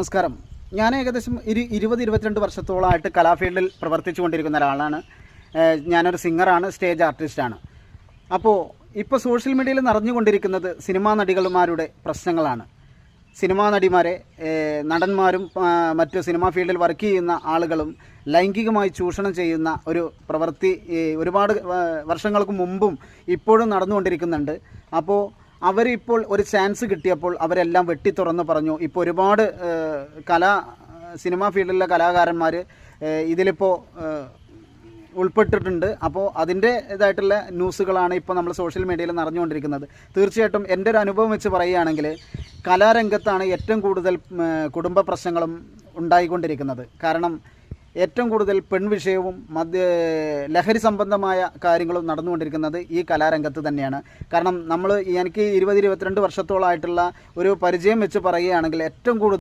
നമസ്കാരം. ഞാൻ ഏകദേശം 20-22 വർഷത്തോളമായിട്ട് കലാഫീൽഡിൽ പ്രവർത്തിച്ചു കൊണ്ടിരിക്കുന്ന ഒരാളാണ്. ഞാനൊരു സിംഗറാണ്, സ്റ്റേജ് ആർട്ടിസ്റ്റാണ്. അപ്പോൾ ഇപ്പോൾ സോഷ്യൽ മീഡിയയിൽ നിറഞ്ഞുകൊണ്ടിരിക്കുന്നത് സിനിമാ നടികളുമാരുടെ പ്രശ്നങ്ങളാണ്. സിനിമാ നടിമാരെ നടന്മാരും മറ്റു സിനിമാ ഫീൽഡിൽ വർക്ക് ചെയ്യുന്ന ആളുകളും ലൈംഗികമായി ചൂഷണം ചെയ്യുന്ന ഒരു പ്രവൃത്തി ഒരുപാട് വർഷങ്ങൾക്ക് മുമ്പും ഇപ്പോഴും നടന്നുകൊണ്ടിരിക്കുന്നുണ്ട്. അപ്പോൾ അവരിപ്പോൾ ഒരു ചാൻസ് കിട്ടിയപ്പോൾ അവരെല്ലാം വെട്ടിത്തുറന്ന് പറഞ്ഞു. ഇപ്പോൾ ഒരുപാട് സിനിമാ ഫീൽഡിലെ കലാകാരന്മാർ ഇതിലിപ്പോൾ ഉൾപ്പെട്ടിട്ടുണ്ട്. അപ്പോൾ അതിൻ്റെ ഇതായിട്ടുള്ള ന്യൂസുകളാണ് ഇപ്പോൾ നമ്മൾ സോഷ്യൽ മീഡിയയിൽ നിറഞ്ഞുകൊണ്ടിരിക്കുന്നത്. തീർച്ചയായിട്ടും എൻ്റെ ഒരു അനുഭവം വെച്ച് പറയുകയാണെങ്കിൽ കലാരംഗത്താണ് ഏറ്റവും കൂടുതൽ കുടുംബ പ്രശ്നങ്ങളും ഉണ്ടായിക്കൊണ്ടിരിക്കുന്നത്. കാരണം ഏറ്റവും കൂടുതൽ പെൺവിഷയവും ലഹരി സംബന്ധമായ കാര്യങ്ങളും നടന്നുകൊണ്ടിരിക്കുന്നത് ഈ കലാരംഗത്ത് തന്നെയാണ്. കാരണം എനിക്ക് 20-22 വർഷത്തോളമായിട്ടുള്ള ഒരു പരിചയം വെച്ച് പറയുകയാണെങ്കിൽ ഏറ്റവും കൂടുതൽ